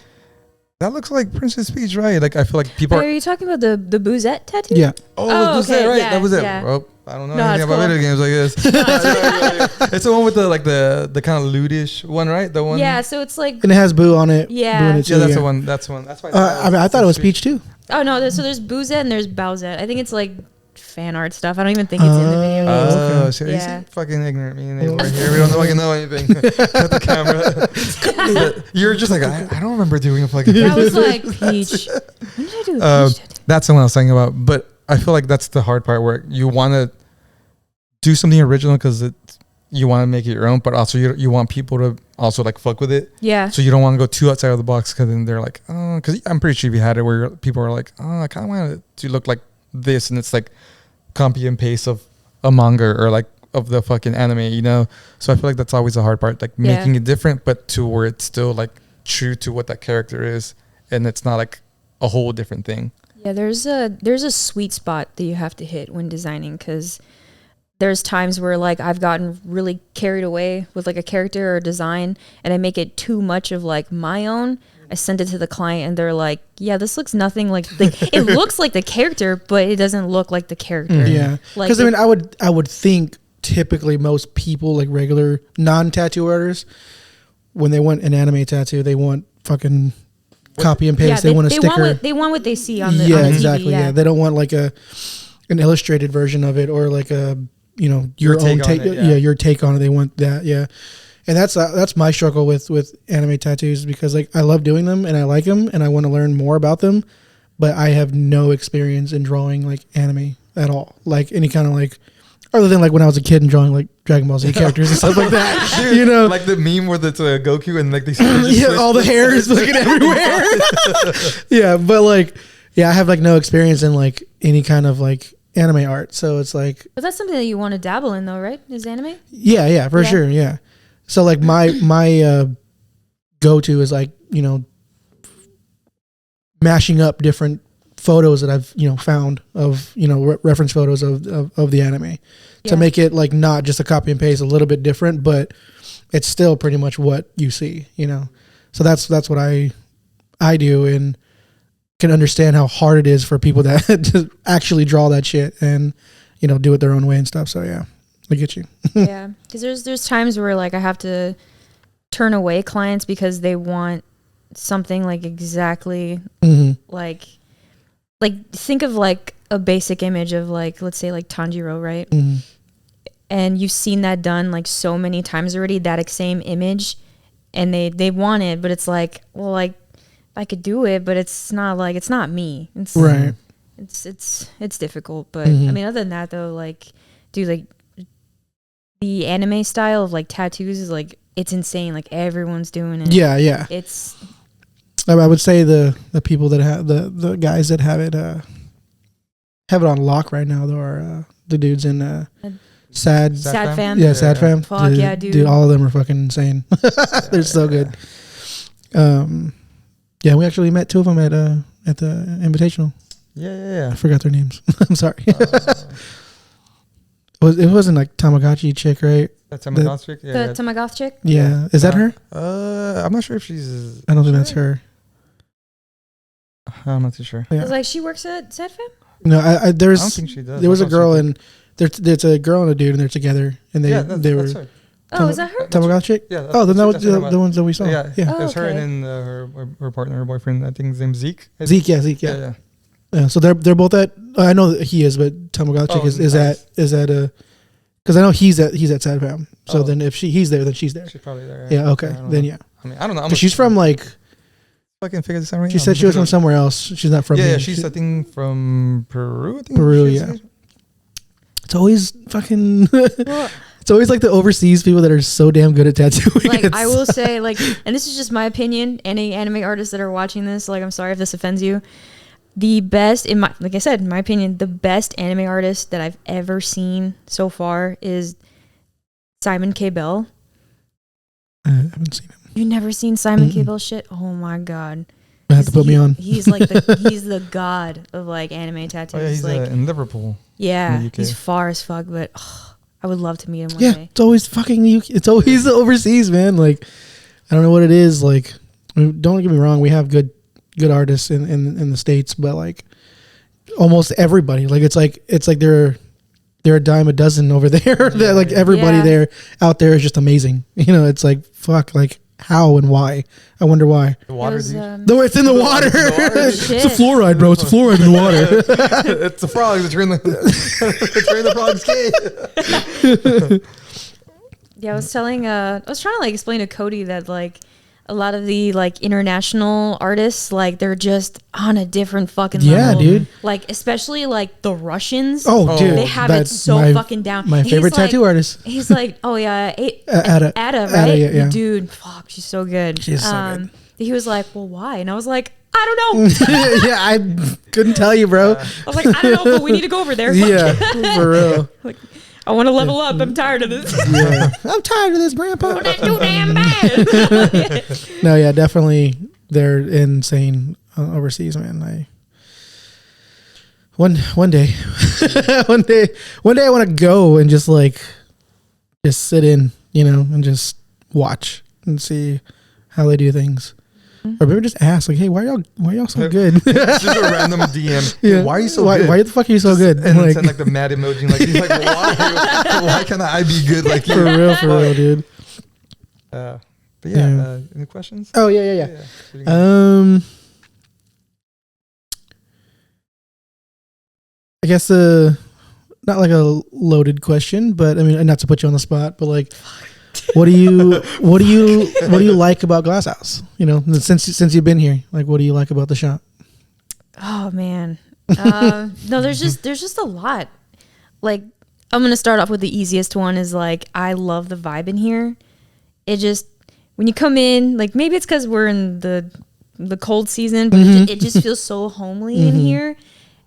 that looks like Princess Peach, right? Like I feel like people are you talking about the Bouzette tattoo? Yeah. Oh, okay. Right. Yeah, that was it. yeah. Well, I don't know anything about video games, I guess. It's the one with the kind of lewdish one, right? The one. Yeah. So it's like. And it has Boo on it. Yeah. Boo in it too, that's the one. That's one. That's why. I thought it was Peach too. Oh no! So there's Bouzette and there's Bowsette. I think it's like fan art stuff. I don't even think it's in the video games. Oh, so you see, fucking ignorant. Me and they were here. We don't fucking know anything. Cut the camera. You're just like I don't remember doing a fucking. That was like Peach. When did I do a Peach tattoo? That's the one I was talking about. But I feel like that's the hard part where you want to do something original because you want to make it your own, but also you want people to also like fuck with it. Yeah. So you don't want to go too outside of the box because then they're like, oh, because I'm pretty sure you had it where people are like, oh, I kind of want it to look like this, and it's like copy and paste of a manga or like of the fucking anime, So I feel like that's always the hard part, like making it different, but to where it's still like true to what that character is, and it's not like a whole different thing. Yeah, there's a sweet spot that you have to hit when designing because there's times where like I've gotten really carried away with like a character or design and I make it too much of like my own. I send it to the client and they're like, yeah, this looks nothing like it looks like the character, but it doesn't look like the character. Yeah. Because I mean, I would think typically most people like regular non-tattoo artists, when they want an anime tattoo, they want fucking copy and paste. Yeah, they want a sticker. They want what they see on the yeah, on the exactly. TV, yeah. They don't want like an illustrated version of it or like a your own take. Your take on it. They want that. Yeah. And that's my struggle with anime tattoos because like I love doing them and I like them and I want to learn more about them, but I have no experience in drawing like anime at all. Like any kind of like, other than like when I was a kid and drawing like Dragon Ball Z characters and stuff like that. Dude, like the meme where it's Goku and like they all the hair is looking everywhere. Yeah, but like I have like no experience in like any kind of like anime art, so it's like. But that's something that you want to dabble in, though, right? Is anime? Yeah, for sure. Yeah. So like my go-to is like mashing up different photos that I've found of reference photos of the anime to make it like not just a copy and paste, a little bit different, but it's still pretty much what you see. So that's what I do and can understand how hard it is for people that to actually draw that shit and do it their own way and stuff. So yeah. I get you. Yeah, because there's times where like I have to turn away clients because they want something like exactly like think of like a basic image of like, let's say like Tanjiro, right? Mm-hmm. And you've seen that done like so many times already, that same image, and they want it, but it's like, well, like I could do it, but it's not me. It's right. It's difficult, but I mean, other than that though, like, dude, like. The anime style of like tattoos is like it's insane. Like everyone's doing it. Yeah. It's. I would say the people that have the guys that have it on lock right now though are the dudes in Sad Fam. Yeah, Sad Fam. Fuck yeah, dude. Dude, all of them are fucking insane. They're so good. Yeah, we actually met two of them at the Invitational. Yeah. I forgot their names. I'm sorry. It wasn't like Tamagotchi chick, right? The Tamagotchi chick? Yeah. The Tamagotchi chick? Yeah. Is that her? I'm not sure if she's... I don't think that's her. I'm not too sure. Yeah. It's like she works at Sad Fam? No, I don't think she does. There was a girl and there's a girl and a dude and they're together and they were... That's her. Oh, is that her? Tamagotchi chick? Yeah. Then that was the ones that we saw. Yeah. Oh, it's her and then her partner, her boyfriend. I think his name's Zeke. Zeke, yeah. So they're both at. I know that he is, but Tamagotchi chick is at Because I know he's at Sadfam. So then if he's there, then she's there. She's probably there. Yeah. Okay. Then yeah. I mean, I don't know. Because she's from like. Fucking figure this out right She now. said she was from somewhere else. She's not from. Yeah, she's I think from Peru. I think Peru. Yeah. It's always fucking. It's always like the overseas people that are so damn good at tattooing. Like I will say, like, and this is just my opinion. Any anime artists that are watching this, like, I'm sorry if this offends you. The best, like I said, in my opinion, the best anime artist that I've ever seen so far is Simon K. Bell. I haven't seen him. You've never seen Simon K. Bell shit? Oh my god. You have to put me on. He's like he's the god of like anime tattoos. Oh, yeah, he's like in Liverpool. Yeah, in he's far as fuck, but I would love to meet him one day. It's always fucking it's always the overseas, man. Like I don't know what it is. Like don't get me wrong, we have good artists in the States, but like almost everybody, like it's like they're a dime a dozen over there. That like everybody there out there is just amazing. You know, it's like fuck, like how and why? I wonder why. The water, no, it's in the water. It's a fluoride, bro. It's a fluoride in the water. It's the frogs. It's in the frog's cage. Yeah, I was trying to like explain to Cody that like a lot of the like international artists, like they're just on a different fucking level. Yeah, dude. Like especially like the Russians. Oh, dude, they have it so fucking down. My favorite tattoo artist. He's like, oh yeah, Ada, right? yeah. Dude, fuck, she's so good. She's so good. He was like, well, why? And I was like, I don't know. Yeah, I couldn't tell you, bro. I was like, I don't know, but we need to go over there. Yeah, for real. Like, I want to level up. I'm tired of this. Yeah, I'm tired of this, Grandpa. Oh, that's too damn bad. No, yeah, definitely, they're insane overseas, man. One day, one day, I want to go and just sit in, you know, and just watch and see how they do things. Or maybe just ask, like, hey, why y'all so good? Just a random DM. Yeah. Why are you so good? Why the fuck are you so good? And like, send like the mad emoji. Like, he's like, why can't I be good like you? For real, dude. But yeah, any questions? Oh yeah. I guess not like a loaded question, but I mean, not to put you on the spot, but like, what do you like about Glass House? You know, since you've been here, like, what do you like about the shop? Oh man, no, there's just a lot. Like, I'm gonna start off with the easiest one. Is like, I love the vibe in here. It just, when you come in, like, maybe it's because we're in the cold season, but it just feels so homely in here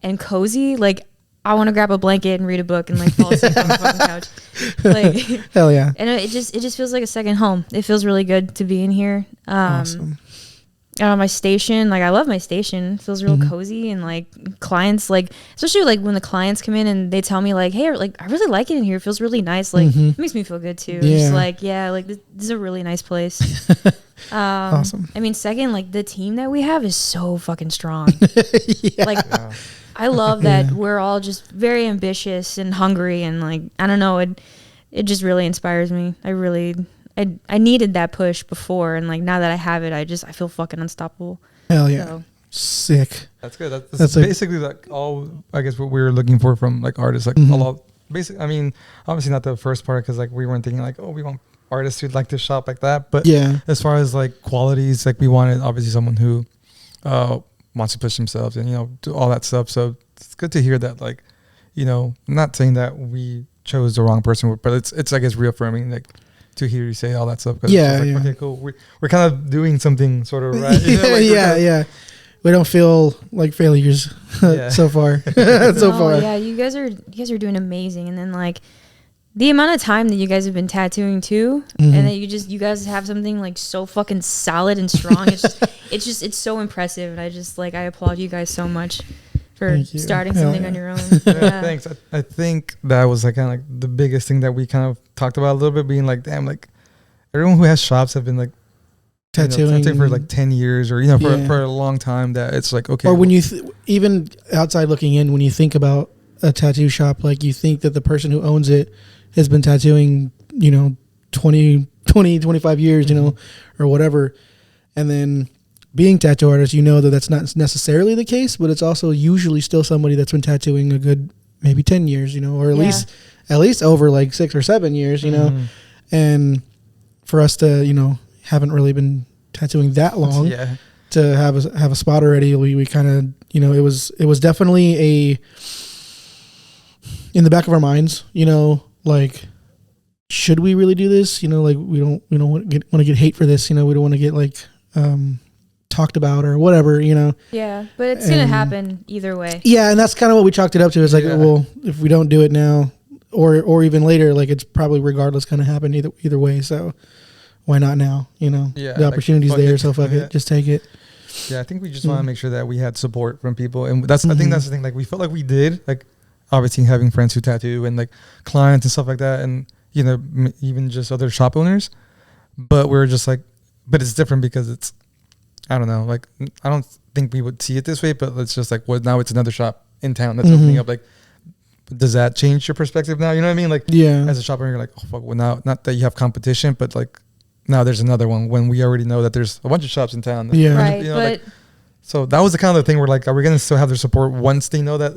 and cozy. Like, I want to grab a blanket and read a book and like fall asleep on the fucking couch. Like, hell yeah! And it just feels like a second home. It feels really good to be in here. Awesome. My station, like, I love my station. It feels real cozy, and like clients, like, especially like when the clients come in and they tell me like, hey, like, I really like it in here. It feels really nice. Like, it makes me feel good too. Yeah. Just like, yeah, like this is a really nice place. Awesome. I mean, second, like, the team that we have is so fucking strong. Like, I love that we're all just very ambitious and hungry, and like, I don't know, it just really inspires me. I needed that push before, and like, now that I have it, I feel fucking unstoppable. Hell yeah. So. Sick. That's good. That's basically like all, I guess, what we were looking for from like artists. Like, a lot, basically, I mean, obviously not the first part, because like we weren't thinking like, oh, we want artists who'd like to shop like that. But yeah, as far as like qualities, like, we wanted obviously someone who wants to push themselves and, you know, do all that stuff. So it's good to hear that, like, you know, I'm not saying that we chose the wrong person, but it's I guess reaffirming, like, to hear you say all that stuff. Yeah, like, okay, cool. We're kind of doing something sort of right. You know, like, yeah. We don't feel like failures so far. Yeah, you guys are doing amazing. And then like the amount of time that you guys have been tattooing too, and that you guys have something like so fucking solid and strong. It's so impressive, and I applaud you guys so much for starting something on your own. Yeah. Thanks. I think that was like kind of like the biggest thing that we kind of talked about a little bit, being like, damn, like, everyone who has shops have been like tattooing for like 10 years or, you know, for a long time, that it's like, okay. Or when you even outside looking in, when you think about a tattoo shop, like, you think that the person who owns it has been tattooing, you know, 25 years, you know, or whatever. And then being tattoo artists, you know that that's not necessarily the case, but it's also usually still somebody that's been tattooing a good maybe 10 years, you know, or at at least over like 6 or 7 years, you know, and for us to, haven't really been tattooing that long to have a spot already. We kind of, it was definitely in the back of our minds, like, should we really do this? Like we don't want to get hate for this. We don't want to get like talked about or whatever. Yeah, but it's gonna happen either way. Yeah, and that's kind of what we chalked it up to. It's like, well, if we don't do it now, or even later, like it's probably regardless gonna happen either way. So why not now? The opportunity's like, there, so fuck it, just take it. Yeah, I think we just want to make sure that we had support from people, and I think that's the thing. Like we felt like we did, like obviously having friends who tattoo and like clients and stuff like that, and even just other shop owners. But we're just like, but it's different because it's, I don't know, like I don't think we would see it this way, but it's just like, well, now it's another shop in town that's opening up. Like, does that change your perspective now? You know what I mean? Like, as a shop owner, you're like, oh fuck, well now, not that you have competition, but like now there's another one when we already know that there's a bunch of shops in town. Yeah, right. but like, so that was the kind of thing where like, are we gonna still have their support once they know that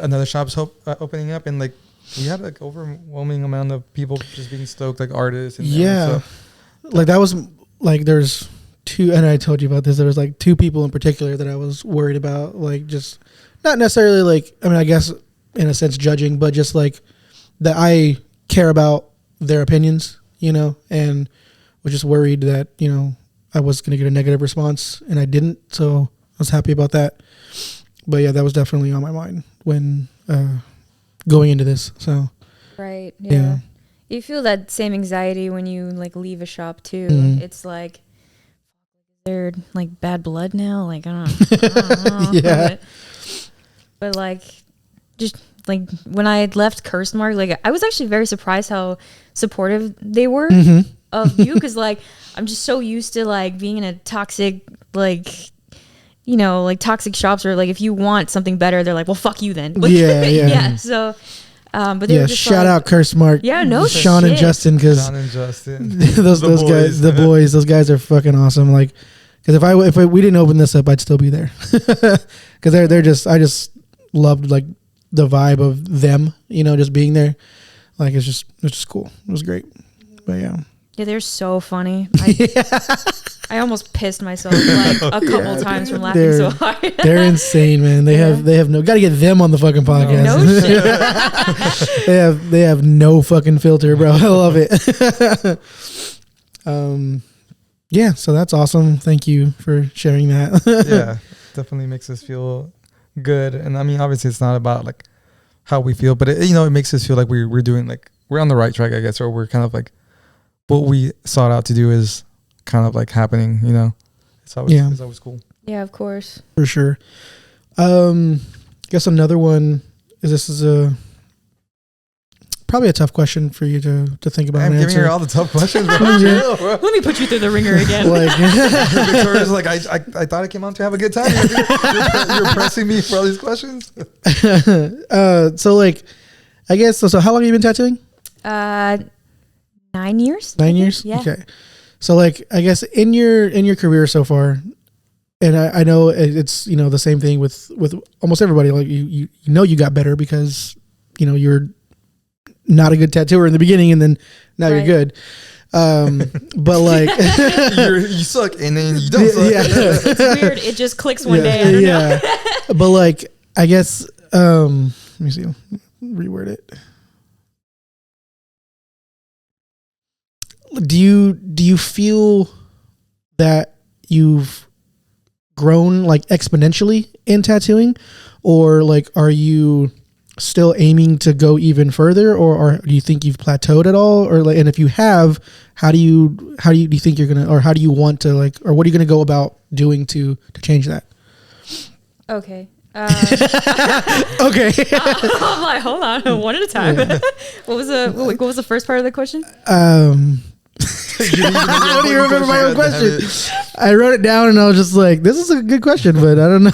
another shop's opening up? And like, we had like overwhelming amount of people just being stoked, like artists. And like that was like there's two, and I told you about this. There was like 2 people in particular that I was worried about, like just not necessarily like, I mean, I guess in a sense judging, but just like that I care about their opinions, and was just worried that I was going to get a negative response, and I didn't. So I was happy about that. But yeah, that was definitely on my mind when going into this. So right, yeah. You feel that same anxiety when you like leave a shop too. It's like, is there like bad blood now? Like I don't know. Yeah. But like, just like when I left Cursed Mark, like I was actually very surprised how supportive they were of you, because like I'm just so used to like being in a toxic like toxic shops where like if you want something better, they're like, well, fuck you then. Like, yeah. So, but they were just shout out Cursed Mark. Yeah, no Sean shit. And Justin, because those guys, the boys, those guys are fucking awesome. Like, because if we didn't open this up, I'd still be there. Because they're just, I just loved like the vibe of them, just being there. Like it's just cool. It was great. But yeah. Yeah, they're so funny. I almost pissed myself like a couple times from laughing so hard. They're insane, man. They have no, gotta get them on the fucking podcast. No shit. they have no fucking filter, bro. I love it. Yeah, so that's awesome. Thank you for sharing that. Yeah, definitely makes us feel good. And I mean, obviously it's not about like how we feel, but it makes us feel like we're doing like, we're on the right track, I guess, or we're kind of like, what we sought out to do is kind of like happening, it's always cool. Yeah, of course. For sure. Guess another one is, this is probably a tough question for you to think about. I'm giving her all the tough questions, bro. Let me put you through the ringer again. Like, Victoria's like, I thought I came on to have a good time. You're pressing me for all these questions. So like, I guess, so how long have you been tattooing? 9 years. 9 years? Yeah. Okay. So like, I guess in your career so far, and I know it's, the same thing with almost everybody, like you got better because, you're not a good tattooer in the beginning and then now you're good. But like you suck and then you don't suck. Yeah. It's weird. It just clicks one day. I don't know. But like, I guess, let me see, reword it. Do you feel that you've grown like exponentially in tattooing, or like are you still aiming to go even further, or do you think you've plateaued at all, or like, and if you have, how do you think you're gonna, or how do you want to like, or what are you gonna go about doing to change that? Okay. Okay. I'm like, hold on, one at a time. Yeah. What was the first part of the question? I don't even remember my own question. I wrote it down and I was just like, this is a good question, but I don't know.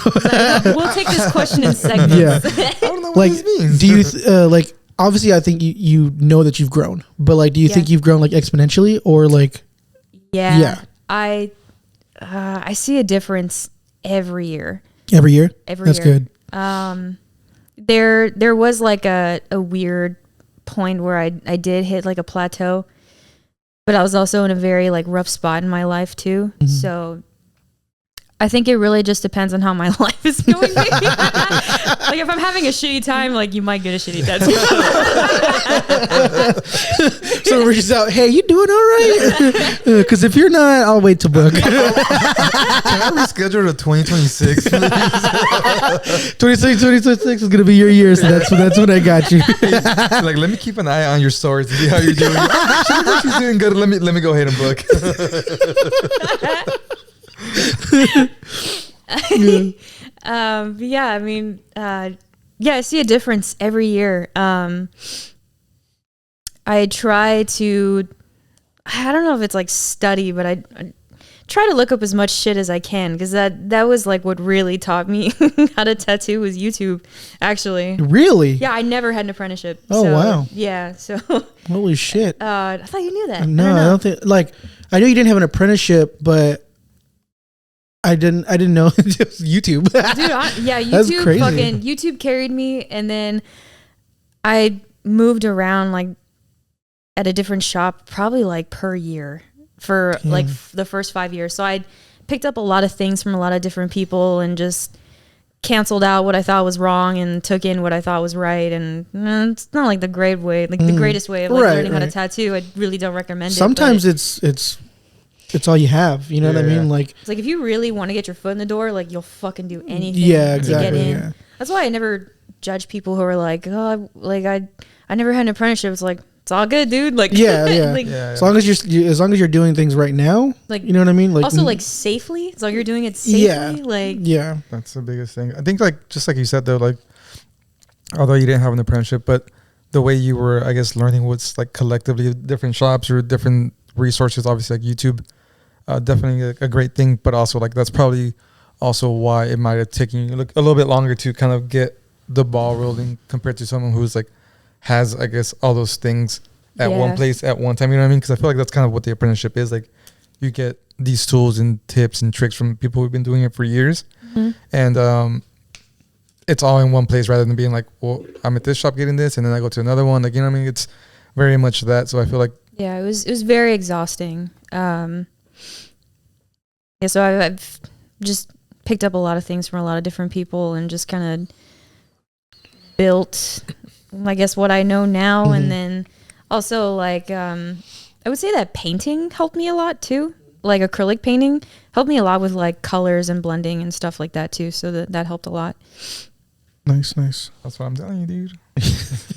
We'll take this question in segments. Yeah. I don't know what like, this means. Do you like, obviously I think you know that you've grown, but like, do you think you've grown like exponentially, or like? Yeah. I see a difference every year. Every year? Every That's year. good. There was like a weird point where I did hit like a plateau, but I was also in a very like rough spot in my life too. Mm-hmm. So I think it really just depends on how my life is going. Like if I'm having a shitty time, like you might get a shitty tattoo. So we're just out, hey, you doing all right? Because if you're not, I'll wait to book. Can I reschedule to 2026? 2026 is going to be your year, so that's when I got you. Like, let me keep an eye on your stories to see how you're doing. She's doing good. Let me go ahead and book. Yeah, I mean, I see a difference every year. I try to, I don't know if it's like study, but I try to look up as much shit as I can, because that was like what really taught me how to tattoo was YouTube, actually. Really? Yeah, I never had an apprenticeship. Oh, so, wow. Yeah, so. Holy shit. I thought you knew that. No, I don't think, like, I knew you didn't have an apprenticeship, but I didn't know it was YouTube. Dude, YouTube YouTube carried me, and then I moved around like at a different shop probably like per year for like the first 5 years. So I picked up a lot of things from a lot of different people and just canceled out what I thought was wrong and took in what I thought was right. And it's not like the great way, like the greatest way of like learning how to tattoo. I really don't recommend Sometimes it. Sometimes it's all you have, you know what I mean? Like, it's like if you really want to get your foot in the door, like you'll fucking do anything to get in. Yeah. That's why I never judge people who are like, oh, like I never had an apprenticeship. It's like, it's all good, dude. Like, like, as long as you're doing things right now, like, you know what I mean? Like, also like safely, as long as you're doing it safely. That's the biggest thing. I think, like, just like you said though, like, although you didn't have an apprenticeship, but the way you were, I guess, learning was like collectively different shops or different resources, obviously like YouTube. Definitely a great thing, but also like that's probably also why it might have taken you a little bit longer to kind of get the ball rolling compared to someone who's like has, I guess, all those things at one place at one time. You know what I mean? Because I feel like that's kind of what the apprenticeship is. Like, you get these tools and tips and tricks from people who've been doing it for years, and it's all in one place rather than being like, well, I'm at this shop getting this, and then I go to another one. Like, you know what I mean? It's very much that. So I feel like it was very exhausting. So I've just picked up a lot of things from a lot of different people and just kind of built, I guess, what I know now. And then also, like, I would say that painting helped me a lot too. Like acrylic painting helped me a lot with like colors and blending and stuff like that too. So that helped a lot. Nice. That's what I'm telling you, dude.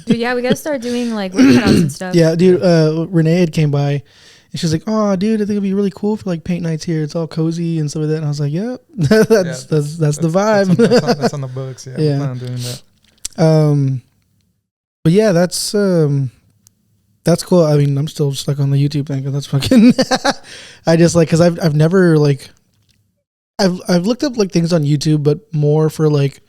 Dude, yeah, we got to start doing like wood cutouts and stuff. Yeah, dude, Renee had came by. And she's like, "Oh, dude, I think it'd be really cool for like paint nights here. It's all cozy and stuff like that." And I was like, "Yep, that's the vibe." That's on the books. Yeah, yeah. I'm doing that. But yeah, that's cool. I mean, I'm still stuck on the YouTube thing because that's fucking. I just like, because I've never like, I've looked up like things on YouTube, but more for like.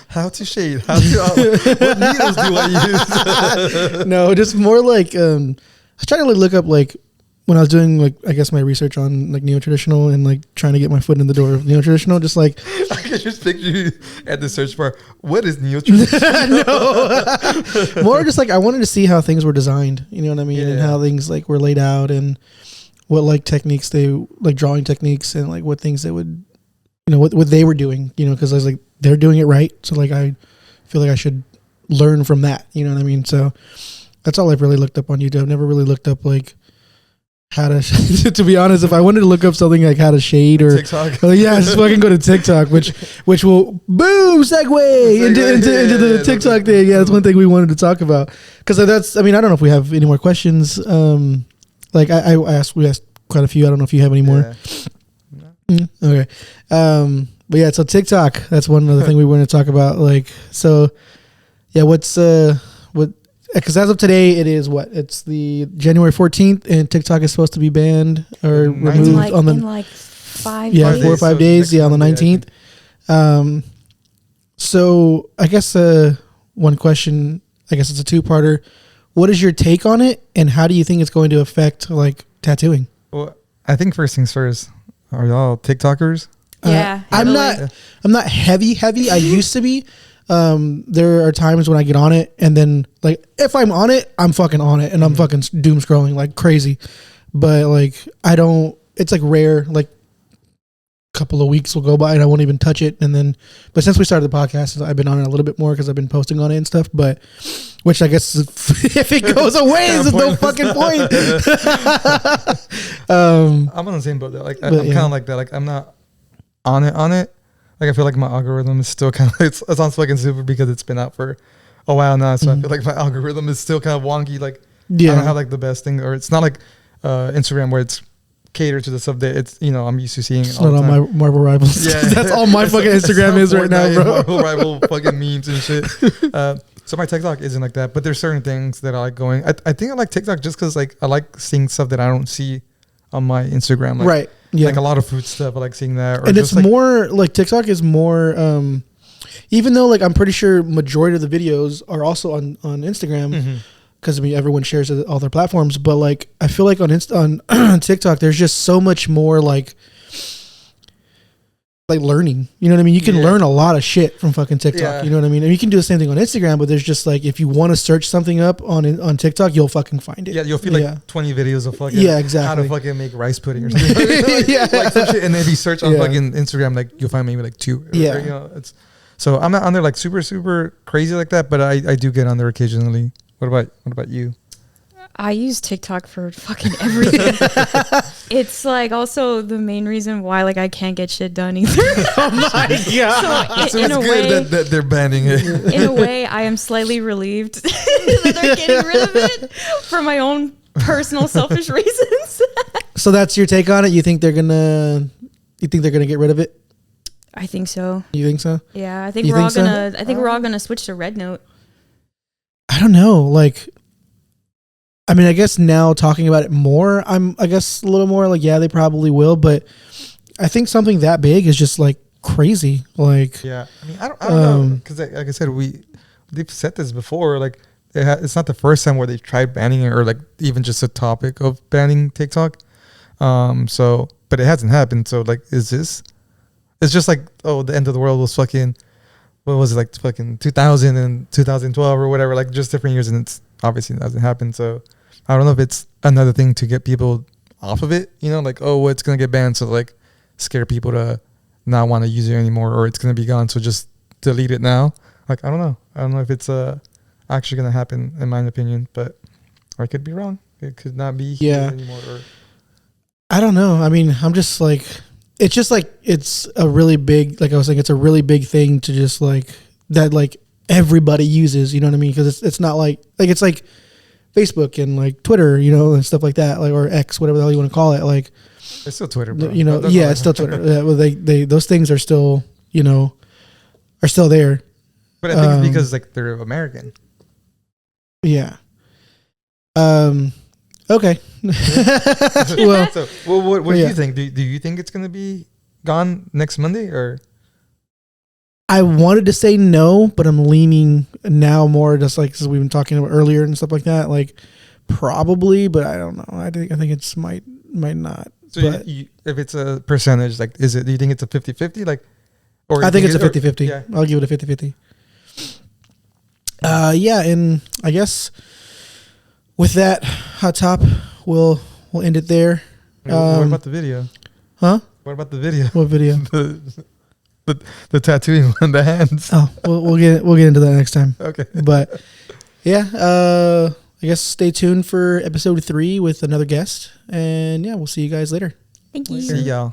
How to shade? What needles do I use? No, just more like I was trying to like look up like. When I was doing like, I guess my research on like neo-traditional and like trying to get my foot in the door of neo-traditional, just like I can just picture you at the search bar. What is neo-traditional? No, more just like I wanted to see how things were designed, you know what I mean, and how things like were laid out and what like techniques they like drawing techniques and like what things they would, you know, what they were doing, you know, because I was like they're doing it right, so like I feel like I should learn from that, you know what I mean. So that's all I've really looked up on YouTube. I've never really looked up like. How to to be honest, if I wanted to look up something like how to shade or TikTok, just fucking go to TikTok, which will boom segue into the TikTok thing. Yeah, that's one thing we wanted to talk about because that's. I mean, I don't know if we have any more questions. Like we asked quite a few. I don't know if you have any more. Yeah. Okay. But yeah, so TikTok. That's one other thing we want to talk about. Like, so yeah, what's what. Because as of today, it is what? It's the January 14th, and TikTok is supposed to be banned or removed on the in like 5 days. 4 or 5 days. Yeah, on the 19th. So I guess one question. I guess it's a two-parter. What is your take on it, and how do you think it's going to affect like tattooing? Well, I think first things first. Are y'all TikTokers? Yeah, I'm not heavy. I used to be. There are times when I get on it, and then like if I'm on it, I'm fucking on it, and I'm fucking doom scrolling like crazy. But like I don't. It's like rare. Like a couple of weeks will go by, and I won't even touch it. And then, but since we started the podcast, I've been on it a little bit more because I've been posting on it and stuff. But which I guess if it goes away, there's no fucking point. I'm on the same boat though. Like I'm kind of like that. Like I'm not on it. Like I feel like my algorithm is still kind of it sounds fucking stupid because it's been out for a while now. So I feel like my algorithm is still kind of wonky. Like I don't have like the best thing, or it's not like Instagram where it's catered to the stuff that it's I'm used to seeing. It's not on my Marvel Rivals. Yeah, that's all my fucking Instagram is right now, bro. Marvel Rival fucking memes and shit. So my TikTok isn't like that, but there's certain things that I like going. I think I like TikTok just because like I like seeing stuff that I don't see on my Instagram. Like, right. Yeah. Like a lot of food stuff. I like seeing that. Or and it's like, more like TikTok is more, even though like I'm pretty sure majority of the videos are also on Instagram because I mean everyone shares it, all their platforms. But like I feel like on TikTok there's just so much more like learning. You know what I mean? You can learn a lot of shit from fucking TikTok. Yeah. You know what I mean? And you can do the same thing on Instagram, but there's just like if you want to search something up on TikTok, you'll fucking find it. Yeah, you'll feel like 20 videos of fucking exactly how to fucking make rice pudding or something. Like some shit. And then if you search on fucking Instagram, like you'll find maybe like 2. Yeah. Or, it's so I'm not on there like super crazy like that, but I do get on there occasionally. What about you? I use TikTok for fucking everything. It's like also the main reason why like I can't get shit done either. Oh my god! So in it's a good way, that they're banning it. In a way, I am slightly relieved that they're getting rid of it for my own personal selfish reasons. So that's your take on it? You think they're gonna get rid of it? I think so. You think so? Yeah, I think we're all gonna switch to Red Note. I don't know, like. I mean, I guess now talking about it more, I guess a little more like, yeah, they probably will, but I think something that big is just like crazy. Like, yeah, I mean, I don't know, because like I said, they've said this before. Like, it's not the first time where they've tried banning it or like even just a topic of banning TikTok. So, but it hasn't happened. So, like, is this? It's just like, oh, the end of the world was fucking. What was it like? Fucking 2000 and 2012 or whatever. Like, just different years, and it's obviously hasn't happened. So. I don't know if it's another thing to get people off of it, like, oh, it's going to get banned. So like scare people to not want to use it anymore, or it's going to be gone. So just delete it now. Like, I don't know. I don't know if it's actually going to happen in my opinion, but I could be wrong. It could not be here anymore. Or I don't know. I mean, I'm just like, it's just like, it's a really big, like I was saying, it's a really big thing to just like that, like everybody uses, you know what I mean? Cause it's not like it's like, Facebook and like Twitter, and stuff like that, like or X, whatever the hell you want to call it. Like it's still Twitter, bro. It's still Twitter. Well, they those things are still, are still there. But I think it's because like they're American. Yeah. Okay. Well, so what do you think? Do you think it's gonna be gone next Monday or? I wanted to say no, but I'm leaning now more just like as we've been talking about earlier and stuff like that. Like probably, but I don't know. I think it's might not. So if it's a percentage, like do you think it's a 50-50? Like, or I think it's a 50-50. Yeah. I'll give it a 50-50. Yeah, and I guess with that hot top, we'll end it there. What about the video? Huh? What about the video? What video? The tattooing on the hands. Oh, we'll get into that next time. Okay. But yeah, I guess stay tuned for episode 3 with another guest, and yeah, we'll see you guys later. Thank you. See y'all.